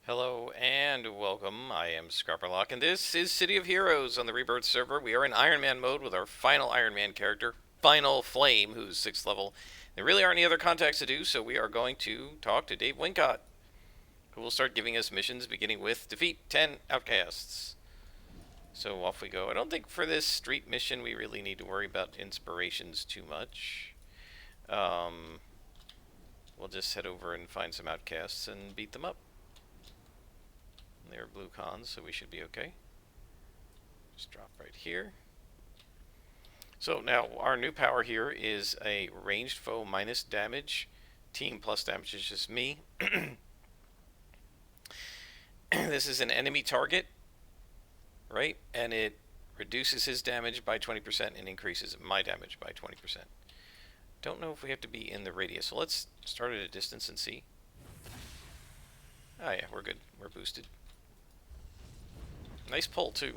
Hello and welcome. I am Scarperlock, and this is City of Heroes on the Rebirth server. We are in Iron Man mode with our final Iron Man character, Final Flame, who's 6th level. There really aren't any other contacts to do, so we are going to talk to Dave Wincott, who will start giving us missions beginning with defeat 10 outcasts. So off we go. I don't think for this street mission we really need to worry about inspirations too much. Um, we'll just head over and find some outcasts and beat them up. They're blue cons, so we should be okay. Just drop right here. So now our new power here is a ranged foe minus damage. Team plus damage is just me. This is an enemy target, right? And it reduces his damage by 20% and increases my damage by 20%. Don't know if we have to be in the radius, so let's start at a distance and see. Oh yeah, we're good. We're boosted. Nice pull too.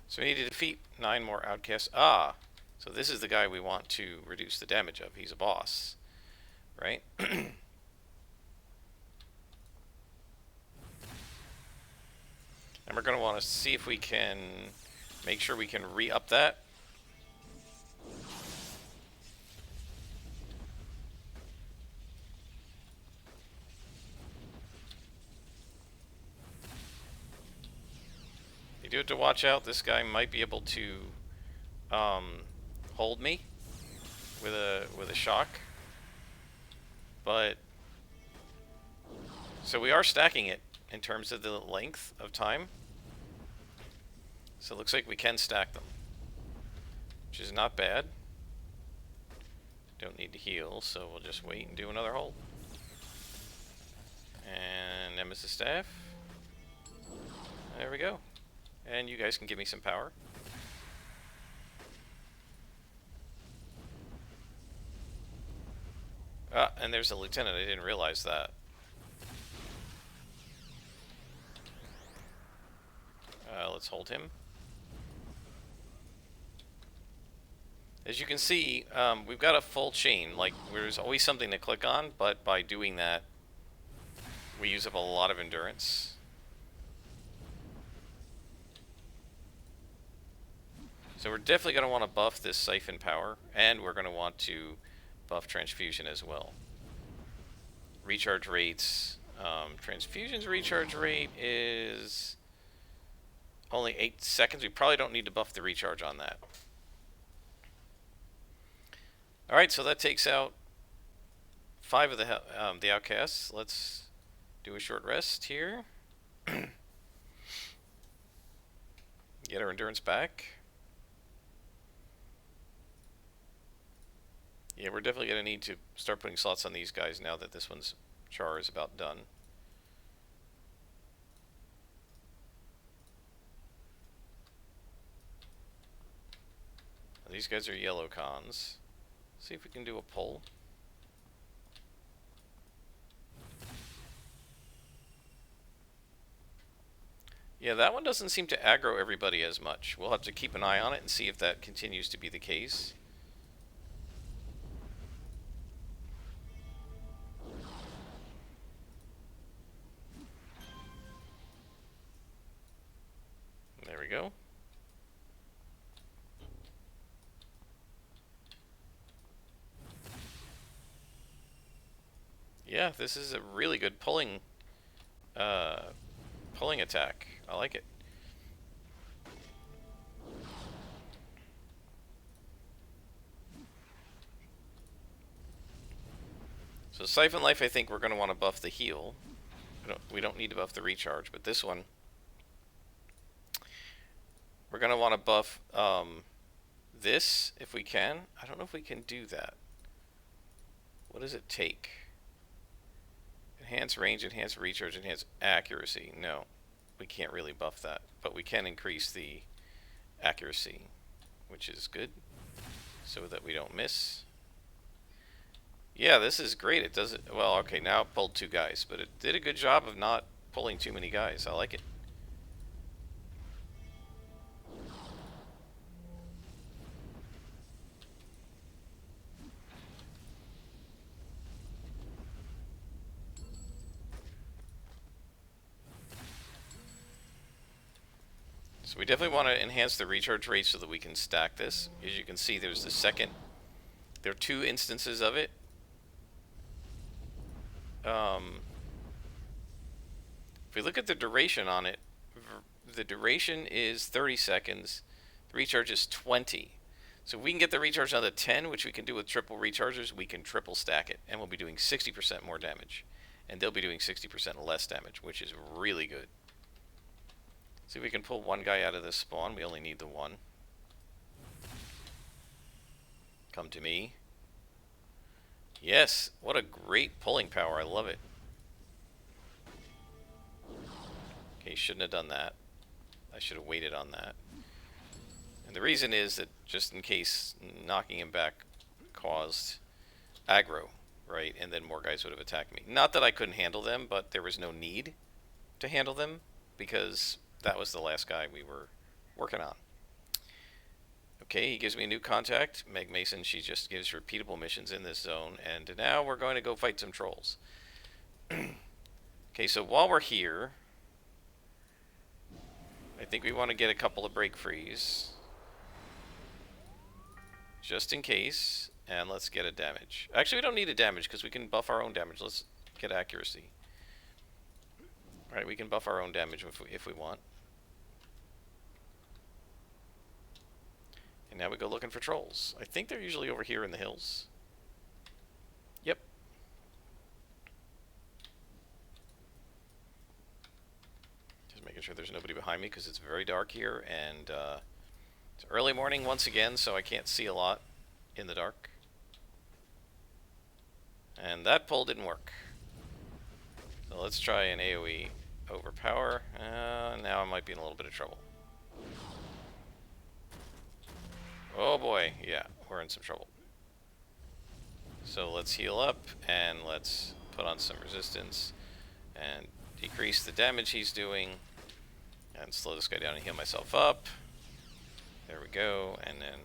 So we need to defeat 9 more outcasts. Ah, so this is the guy we want to reduce the damage of. He's a boss, right? And we're going to want to see if we can make sure we can re-up that. You do have to watch out. This guy might be able to hold me with a shock. But so we are stacking it in terms of the length of time. So it looks like we can stack them, which is not bad. Don't need to heal, so we'll just wait and do another hold. And Nemesis Staff. There we go. And you guys can give me some power. Ah, and there's a lieutenant. I didn't realize that. Let's hold him. As you can see, we've got a full chain. Like, there's always something to click on, but by doing that, we use up a lot of endurance. So we're definitely going to want to buff this siphon power, and we're going to want to buff transfusion as well. Recharge rates. Transfusion's recharge rate is only 8 seconds. We probably don't need to buff the recharge on that. Alright, so that takes out 5 of the outcasts. Let's do a short rest here. Get our endurance back. Yeah, we're definitely going to need to start putting slots on these guys now that this one's char is about done. These guys are yellow cons. See if we can do a pull. Yeah, that one doesn't seem to aggro everybody as much. We'll have to keep an eye on it and see if that continues to be the case. There we go. Yeah, this is a really good pulling attack. I like it. So Siphon Life, I think we're going to want to buff the heal. We don't need to buff the recharge, but this one, we're going to want to buff this if we can. I don't know if we can do that. What does it take? Enhance range, enhance recharge, enhance accuracy. No, we can't really buff that, but we can increase the accuracy, which is good, so that we don't miss. Yeah, this is great. It does it well. Okay, now it pulled 2 guys, but it did a good job of not pulling too many guys. I like it. we definitely want to enhance the recharge rate so that we can stack this. As you can see, there's the second. There are 2 instances of it. If we look at the duration on it, the duration is 30 seconds. The recharge is 20. So if we can get the recharge down to 10, which we can do with triple rechargers, we can triple stack it. And we'll be doing 60% more damage. And they'll be doing 60% less damage, which is really good. See if we can pull one guy out of this spawn. We only need the one. Come to me. Yes, what a great pulling power. I love it. Okay, shouldn't have done that. I should have waited on that. And the reason is that just in case knocking him back caused aggro, right? And then more guys would have attacked me. Not that I couldn't handle them, but there was no need to handle them because that was the last guy we were working on. Okay, he gives me a new contact. Meg Mason, she just gives repeatable missions in this zone. And now we're going to go fight some trolls. Okay, so while we're here, I think we want to get a couple of break frees. Just in case. And let's get a damage. Actually, we don't need a damage because we can buff our own damage. Let's get accuracy. Alright, we can buff our own damage if we want. And now we go looking for trolls. I think they're usually over here in the hills. Yep. Just making sure there's nobody behind me because it's very dark here. And it's early morning once again, so I can't see a lot in the dark. And that pull didn't work. So let's try an AoE overpower. Now I might be in a little bit of trouble. Oh boy, yeah, we're in some trouble. So let's heal up and let's put on some resistance and decrease the damage he's doing and slow this guy down and heal myself up. There we go, and then,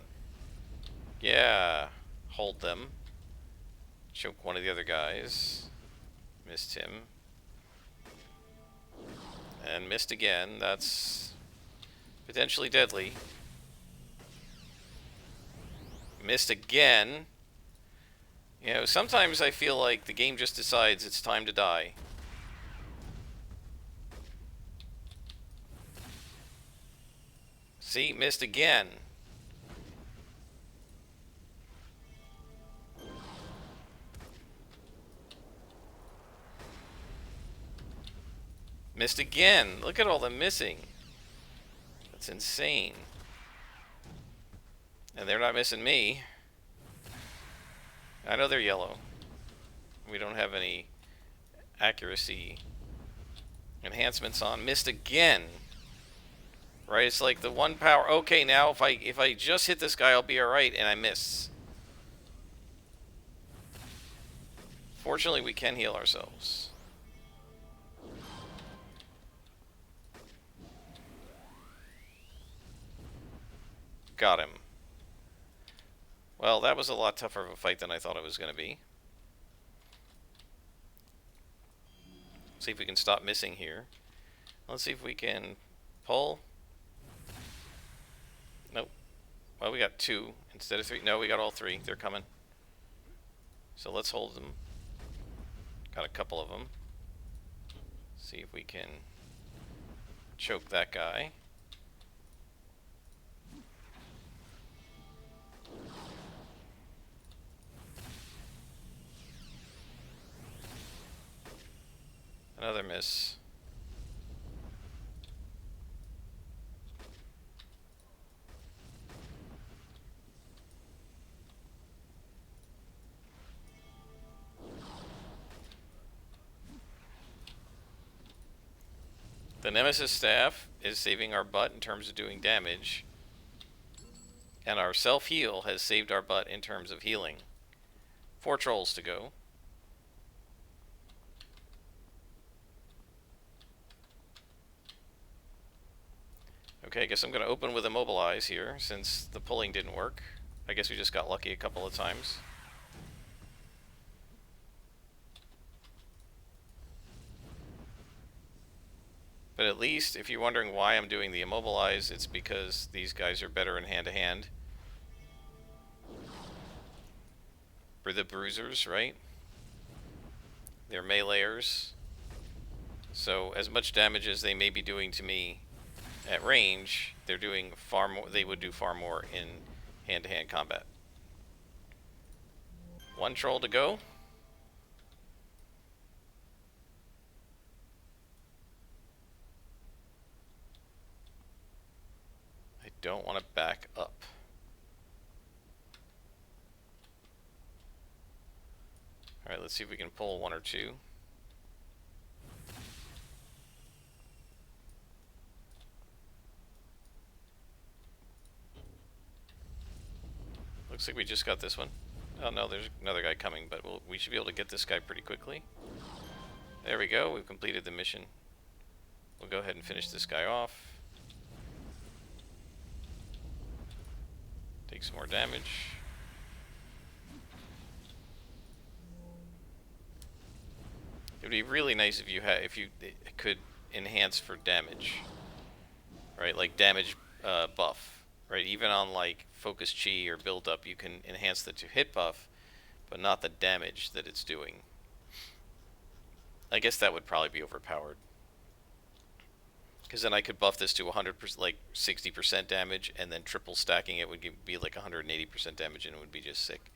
yeah, hold them. Choke one of the other guys. Missed him. And missed again. That's potentially deadly. Missed again. You know, sometimes I feel like the game just decides it's time to die. See, missed again. Missed again. Look at all the missing. That's insane. And they're not missing me. I know they're yellow. We don't have any accuracy enhancements on. Missed again. Right? It's like the one power. Okay, now if I just hit this guy, I'll be alright, and I miss. Fortunately, we can heal ourselves. Got him. Well, that was a lot tougher of a fight than I thought it was going to be. See if we can stop missing here. Let's see if we can pull. Nope. Well, we got 2 instead of 3. No, we got all 3. They're coming. So let's hold them. Got a couple of them. See if we can choke that guy. Another miss. The Nemesis staff is saving our butt in terms of doing damage. And our self-heal has saved our butt in terms of healing. 4 trolls to go. Okay, I guess I'm going to open with Immobilize here, since the pulling didn't work. I guess we just got lucky a couple of times. But at least, if you're wondering why I'm doing the immobilize, it's because these guys are better in hand-to-hand. For the bruisers, right? They're meleeers. So as much damage as they may be doing to me at range, they're doing far more. They would do far more in hand-to-hand combat. One troll to go. I don't want to back up. Alright, let's see if we can pull one or two. Looks like we just got this one. Oh no, there's another guy coming, but we should be able to get this guy pretty quickly. There we go, we've completed the mission. We'll go ahead and finish this guy off. Take some more damage. It would be really nice if you could enhance for damage, right? Like damage buff, right? Even on like focus chi or build up, you can enhance the to hit buff, but not the damage that it's doing. I guess that would probably be overpowered, because then I could buff this to 100%, like 60% damage, and then triple stacking it would be like 180% damage, and it would be just sick.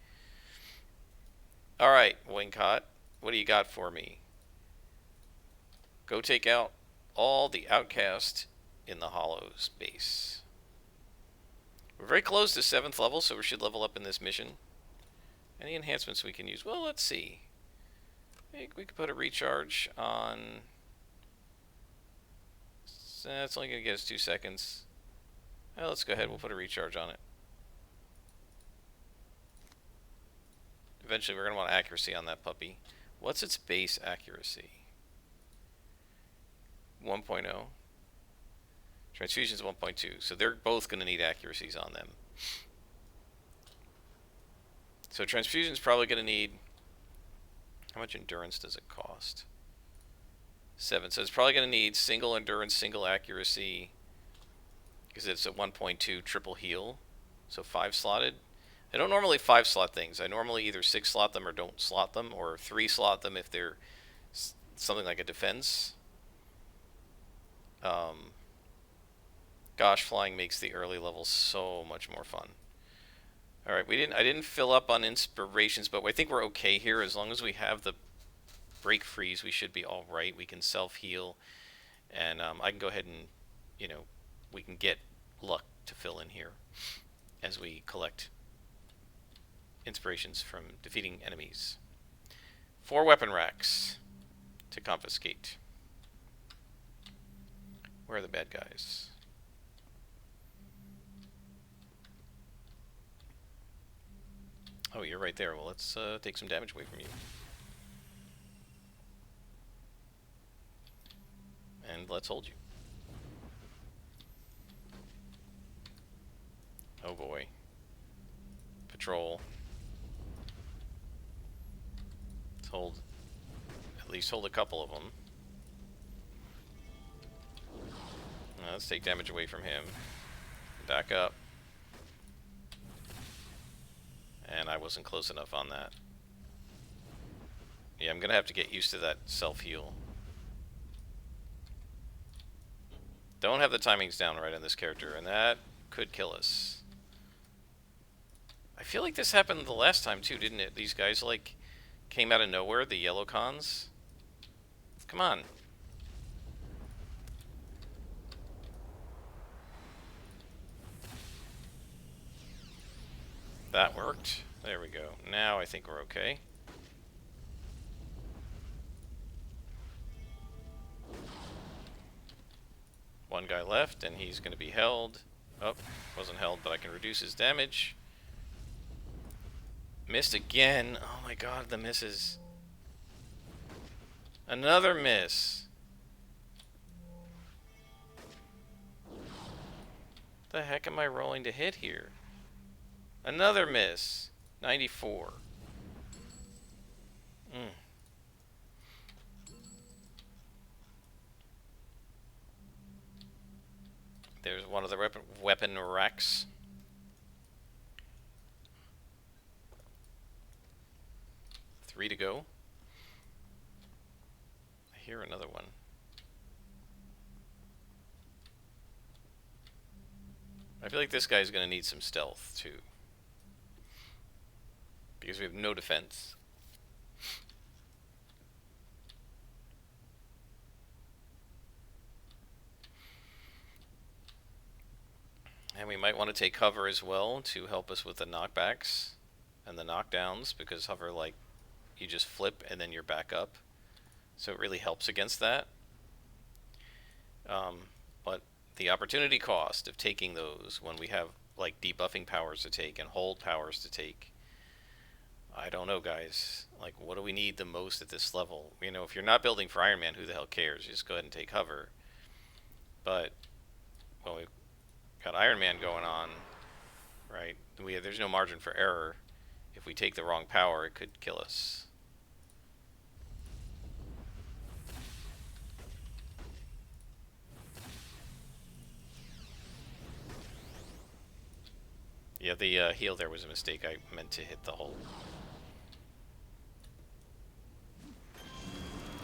All right, Wingcott, what do you got for me? Go take out all the outcast in the Hollows base. We're very close to 7th level, so we should level up in this mission. Any enhancements we can use? Well, let's see. I think we could put a recharge on... It's only going to get us 2 seconds. Well, let's go ahead, we'll put a recharge on it. Eventually we're going to want accuracy on that puppy. What's its base accuracy? 1.0. Transfusion's 1.2, so they're both going to need accuracies on them. So transfusion's probably going to need... How much endurance does it cost? 7. So it's probably going to need single endurance, single accuracy, because it's a 1.2 triple heal. So 5 slotted. I don't normally 5 slot things. I normally either 6 slot them or don't slot them, or 3 slot them if they're something like a defense. Gosh, flying makes the early levels so much more fun. All right, I didn't fill up on inspirations, but I think we're okay here. As long as we have the break freeze, we should be all right. We can self-heal, and I can go ahead and, you know, we can get luck to fill in here as we collect inspirations from defeating enemies. 4 weapon racks to confiscate. Where are the bad guys? Oh, you're right there. Well, let's take some damage away from you. And let's hold you. Oh boy. Patrol. Let's hold, at least hold a couple of them. Let's take damage away from him. Back up. And I wasn't close enough on that. Yeah, I'm gonna have to get used to that self-heal. Don't have the timings down right on this character, and that could kill us. I feel like this happened the last time too, didn't it? These guys, like, came out of nowhere, the yellow cons. Come on. That worked. There we go. Now I think we're okay. One guy left, and he's going to be held. Oh, wasn't held, but I can reduce his damage. Missed again. Oh my god, the misses. Another miss. The heck am I rolling to hit here? Another miss. 94. There's one of the weapon racks. Three to go. I hear another one. I feel like this guy's going to need some stealth, too. Because we have no defense. And we might want to take hover as well to help us with the knockbacks and the knockdowns, because hover, like, you just flip and then you're back up. So it really helps against that. But the opportunity cost of taking those when we have, like, debuffing powers to take and hold powers to take, I don't know, guys. Like, what do we need the most at this level? You know, if you're not building for Iron Man, who the hell cares? You just go ahead and take hover. But, well, we've got Iron Man going on, right? There's no margin for error. If we take the wrong power, it could kill us. Yeah, the heal there was a mistake. I meant to hit the hole.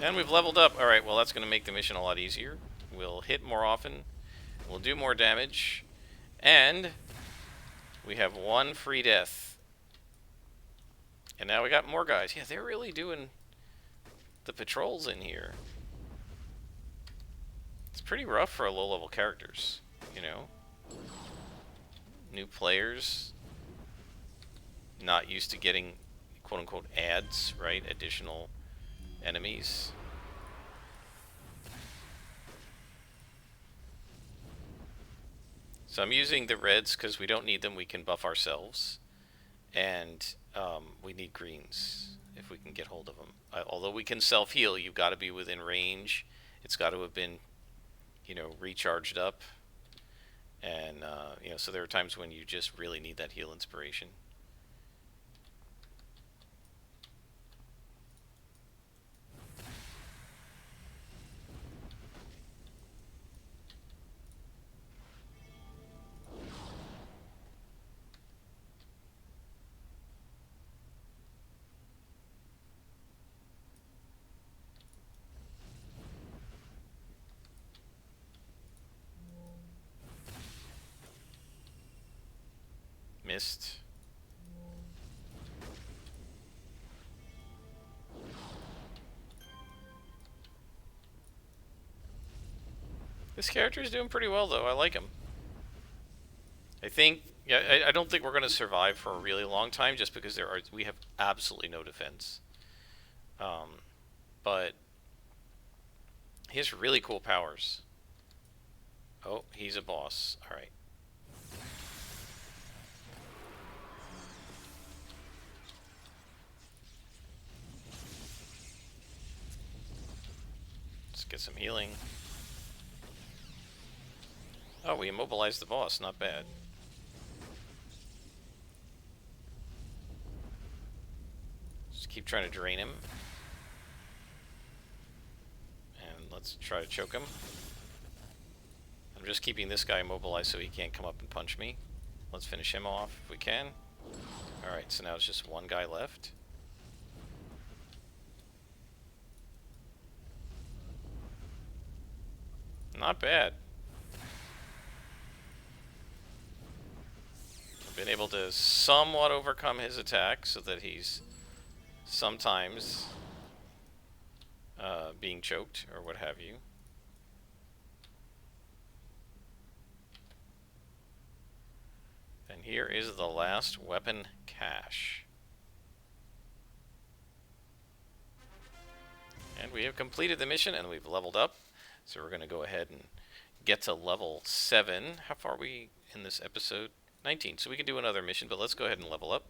And we've leveled up. Alright, well, that's going to make the mission a lot easier. We'll hit more often. We'll do more damage. And we have one free death. And now we got more guys. Yeah, they're really doing the patrols in here. It's pretty rough for low-level characters, you know? New players, not used to getting quote-unquote ads, right? Additional enemies. So I'm using the reds because we don't need them. We can buff ourselves. And we need greens if we can get hold of them. Although we can self-heal, you've got to be within range. It's got to have been, you know, recharged up. And, you know, so there are times when you just really need that heal inspiration. Missed. This character is doing pretty well, though. I like him. I think, yeah, I don't think we're going to survive for a really long time, just because we have absolutely no defense. But he has really cool powers. Oh, he's a boss. All right. Let's get some healing. Oh, we immobilized the boss. Not bad. Just keep trying to drain him. And let's try to choke him. I'm just keeping this guy immobilized so he can't come up and punch me. Let's finish him off if we can. Alright, so now it's just one guy left. Not bad. Been able to somewhat overcome his attack so that he's sometimes being choked or what have you. And here is the last weapon cache. And we have completed the mission and we've leveled up. So we're going to go ahead and get to level 7. How far are we in this episode? 19. So we can do another mission, but let's go ahead and level up.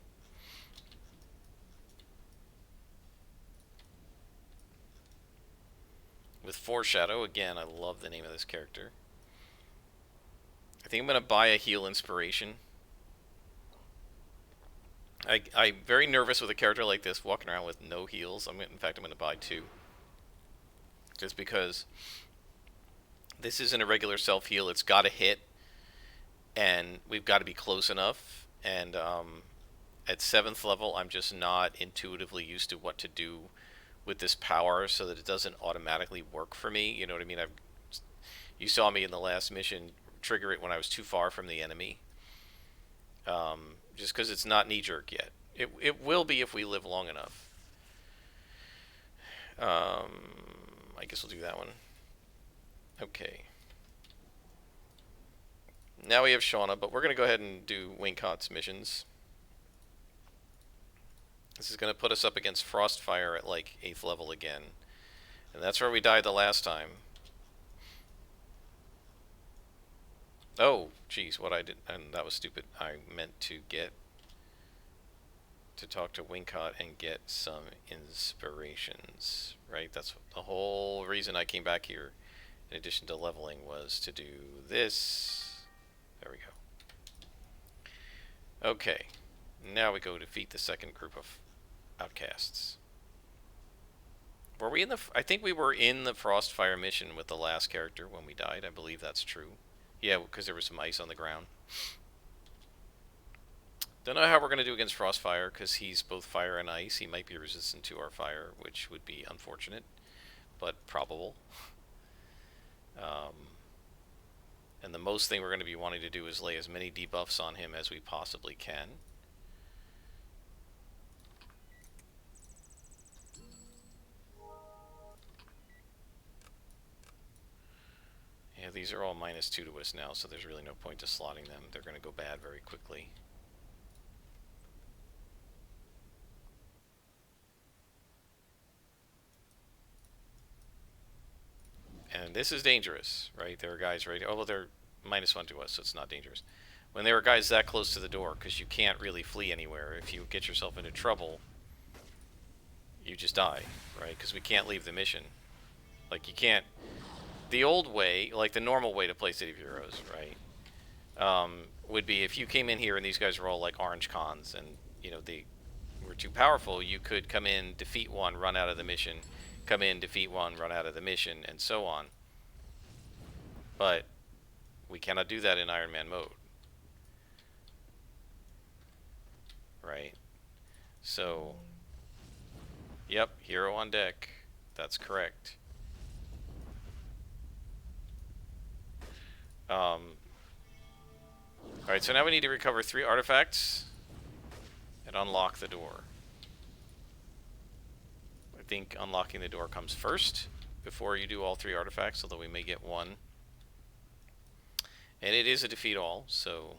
With Foreshadow, again, I love the name of this character. I think I'm going to buy a heal inspiration. I'm very nervous with a character like this, walking around with no heals. In fact, I'm going to buy 2. Just because this isn't a regular self-heal. It's got to hit. and we've got to be close enough. And at 7th level, I'm just not intuitively used to what to do with this power, so that it doesn't automatically work for me. You know what I mean? You saw me in the last mission trigger it when I was too far from the enemy, just because it's not knee jerk yet. It will be if we live long enough. I guess we'll do that one. Okay. Now we have Shauna, but we're going to go ahead and do Wincot's missions. This is going to put us up against Frostfire at like 8th level again. And that's where we died the last time. Oh, geez, what I did, and that was stupid. I meant to talk to Wincott and get some inspirations, right? That's the whole reason I came back here, in addition to leveling, was to do this. There we go. Okay, now we go defeat the second group of outcasts. Were we in the... I think we were in the Frostfire mission with the last character when we died. I believe that's true. Yeah, because there was some ice on the ground. Don't know how we're going to do against Frostfire, because he's both fire and ice. He might be resistant to our fire, which would be unfortunate, but probable. And the most thing we're going to be wanting to do is lay as many debuffs on him as we possibly can. Yeah, these are all -2 to us now, so there's really no point to slotting them. They're going to go bad very quickly. And this is dangerous, right? There are guys right... Oh, well, they're -1 to us, so it's not dangerous. When there are guys that close to the door, because you can't really flee anywhere. If you get yourself into trouble, you just die, right? Because we can't leave the mission. Like, you can't... The old way, like the normal way to play City of Heroes, right, would be if you came in here and these guys were all like orange cons and, you know, they were too powerful, you could come in, defeat one, run out of the mission, come in, defeat one, run out of the mission, and so on. But we cannot do that in Iron Man mode. Right? So, yep, hero on deck. That's correct. Alright, so now we need to recover 3 artifacts and unlock the door. I think unlocking the door comes first before you do all 3 artifacts, although we may get one. And it is a defeat all, so...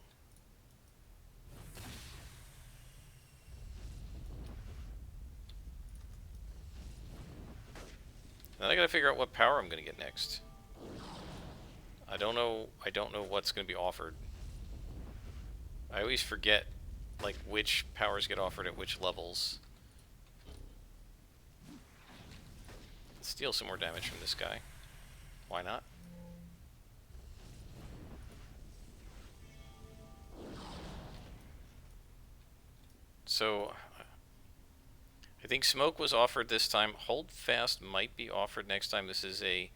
Then I gotta figure out what power I'm gonna get next. I don't know what's gonna be offered. I always forget, like, which powers get offered at which levels. Let's steal some more damage from this guy. Why not? So, I think Smoke was offered this time. Hold Fast might be offered next time. This is a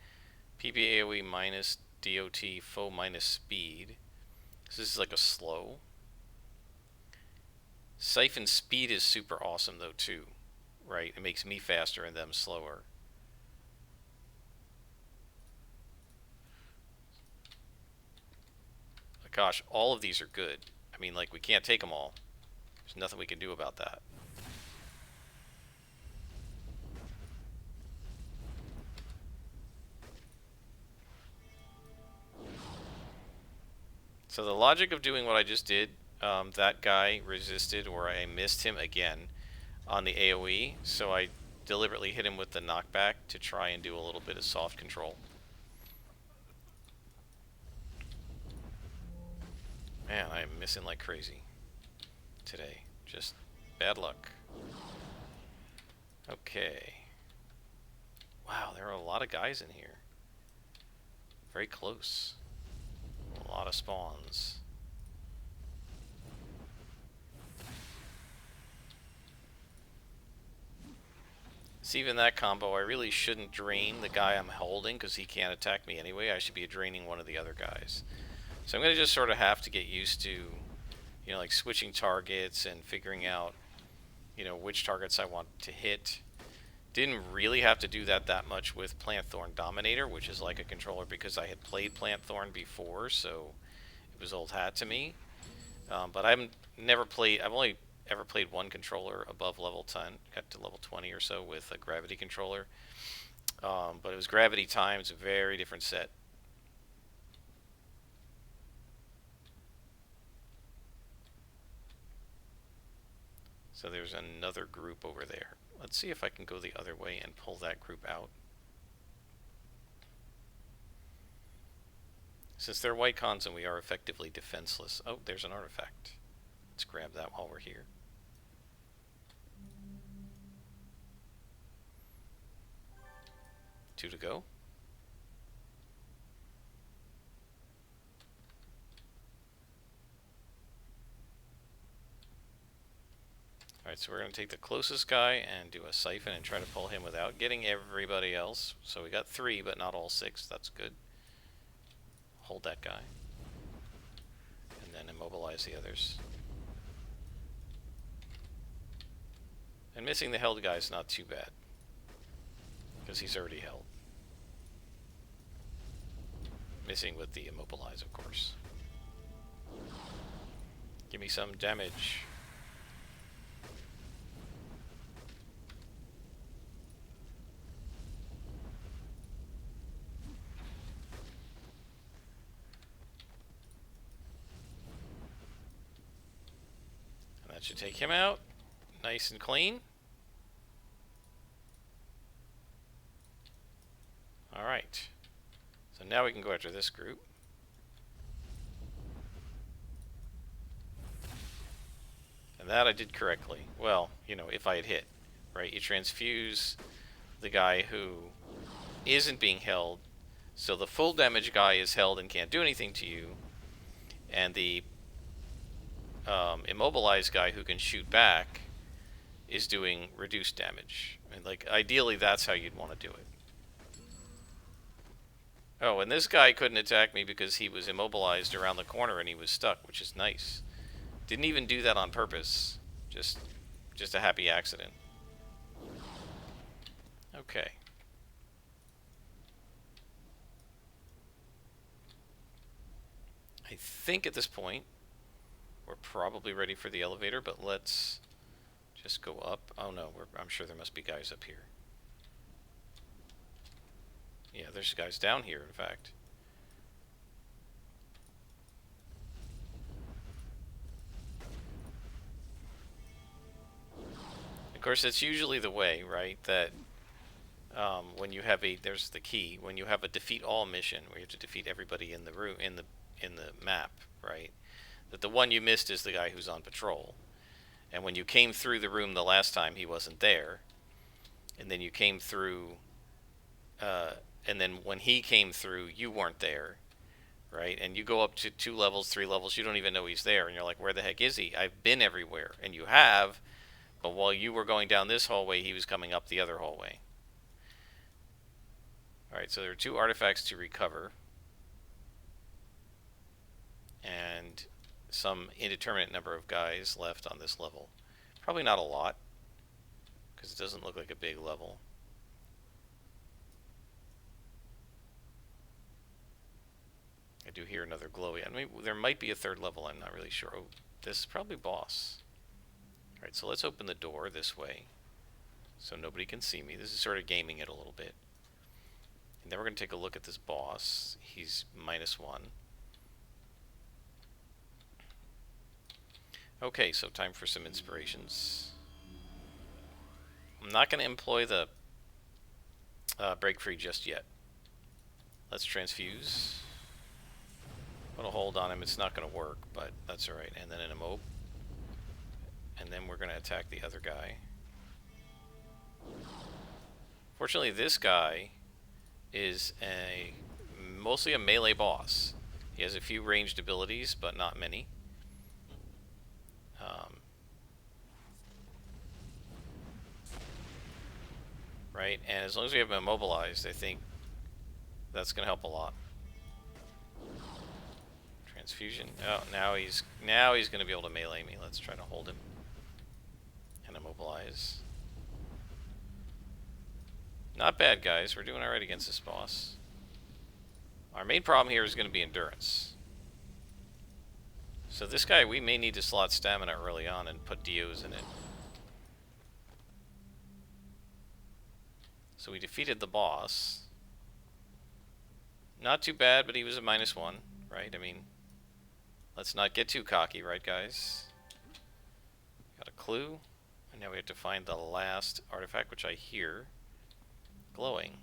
PP AoE minus DOT, foe minus speed. This is like a slow. Siphon speed is super awesome though too, right? It makes me faster and them slower. Gosh, all of these are good. I mean, like, we can't take them all. There's nothing we can do about that. So the logic of doing what I just did, that guy resisted, or I missed him again on the AoE, so I deliberately hit him with the knockback to try and do a little bit of soft control. Man, I am missing like crazy today. Just bad luck. Okay. Wow, there are a lot of guys in here. Very close. A lot of spawns. See, even that combo, I really shouldn't drain the guy I'm holding because he can't attack me anyway. I should be draining one of the other guys. So I'm going to just sort of have to get used to, like switching targets and figuring out, which targets I want to hit. Didn't really have to do that much with Plantthorn Dominator, which is like a controller because I had played Plantthorn before, so it was old hat to me. But I've only ever played one controller above level 10, got to level 20 or so with a gravity controller. But it was gravity times a very different set. So there's another group over there. Let's see if I can go the other way and pull that group out. Since they're white cons and we are effectively defenseless. Oh, there's an artifact. Let's grab that while we're here. Two to go. Alright, so we're going to take the closest guy and do a siphon and try to pull him without getting everybody else. So we got 3, but not all 6. That's good. Hold that guy. And then immobilize the others. And missing the held guy is not too bad, because he's already held. Missing with the immobilize, of course. Give me some damage. And that should take him out. Nice and clean. Alright. So now we can go after this group. And that I did correctly. Well, if I had hit, right? You transfuse the guy who isn't being held, so the full damage guy is held and can't do anything to you, and the immobilized guy who can shoot back is doing reduced damage. And ideally that's how you'd want to do it. Oh, and this guy couldn't attack me because he was immobilized around the corner and he was stuck, which is nice. Didn't even do that on purpose. Just a happy accident. Okay. I think at this point we're probably ready for the elevator, but let's just go up. Oh no, I'm sure there must be guys up here. Yeah, there's guys down here, in fact. Of course, it's usually the way, right, that when you have there's the key, when you have a defeat all mission, where you have to defeat everybody in the room, in the map, right, that the one you missed is the guy who's on patrol. And when you came through the room the last time, he wasn't there. And then you came through, and then when he came through, you weren't there, right? And you go up to 2 levels, 3 levels, you don't even know he's there, and you're like, where the heck is he? I've been everywhere. And you have, but while you were going down this hallway, he was coming up the other hallway. Alright, so there are 2 artifacts to recover. And some indeterminate number of guys left on this level. Probably not a lot, because it doesn't look like a big level. I do hear another glowy. I mean, there might be a 3rd level, I'm not really sure. Oh, this is probably boss. Alright, so let's open the door this way, so nobody can see me. This is sort of gaming it a little bit. And then we're going to take a look at this boss. He's -1. Okay, so time for some inspirations. I'm not going to employ the break free just yet. Let's transfuse. Put a hold on him. It's not going to work, but that's alright. And then an immob. And then we're going to attack the other guy. Fortunately, this guy is mostly a melee boss. He has a few ranged abilities, but not many. Right, and as long as we have him immobilized, I think that's going to help a lot. Transfusion. Oh, now he's going to be able to melee me. Let's try to hold him and immobilize. Not bad, guys. We're doing alright against this boss. Our main problem here is going to be endurance. So this guy, we may need to slot stamina early on and put DOs in it. So we defeated the boss. Not too bad, but he was a -1, right? I mean, let's not get too cocky, right, guys? Got a clue. And now we have to find the last artifact, which I hear glowing.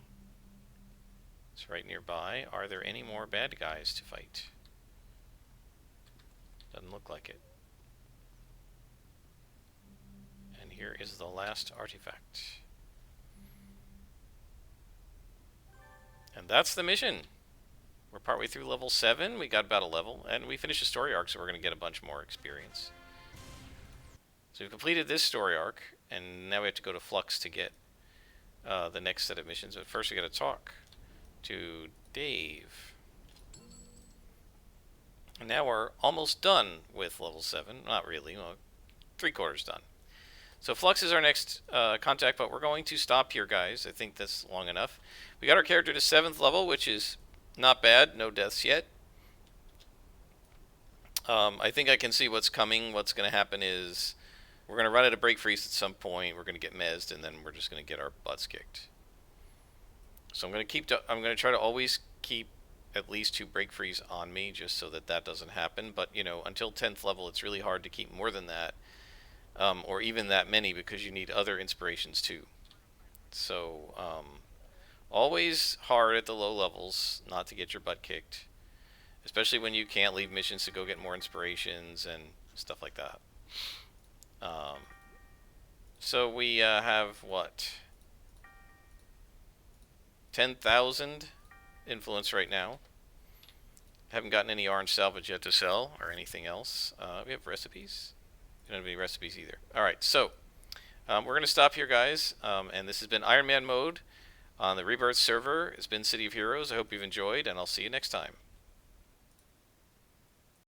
It's right nearby. Are there any more bad guys to fight? Doesn't look like it. And here is the last artifact. And that's the mission. We're partway through level 7. We got about a level. And we finished the story arc, so we're going to get a bunch more experience. So we've completed this story arc. And now we have to go to Flux to get the next set of missions. But first we got to talk to Dave. And now we're almost done with level 7. Not really. Well, 3/4 done. So Flux is our next contact, but we're going to stop here, guys. I think that's long enough. We got our character to 7th level, which is not bad. No deaths yet. I think I can see what's coming. What's going to happen is we're going to run out of break freeze at some point. We're going to get mezzed, and then we're just going to get our butts kicked. So I'm going to try to always keep at least 2 break freeze on me, just so that doesn't happen. But you know, until 10th level, it's really hard to keep more than that. Or even that many, because you need other inspirations too. So, always hard at the low levels not to get your butt kicked. Especially when you can't leave missions to go get more inspirations and stuff like that. So we have, what? 10,000 influence right now. Haven't gotten any orange salvage yet to sell, or anything else. We have recipes. We don't have any recipes either. Alright, so we're going to stop here, guys. And this has been Iron Man Mode on the Rebirth server. It's been City of Heroes. I hope you've enjoyed, and I'll see you next time.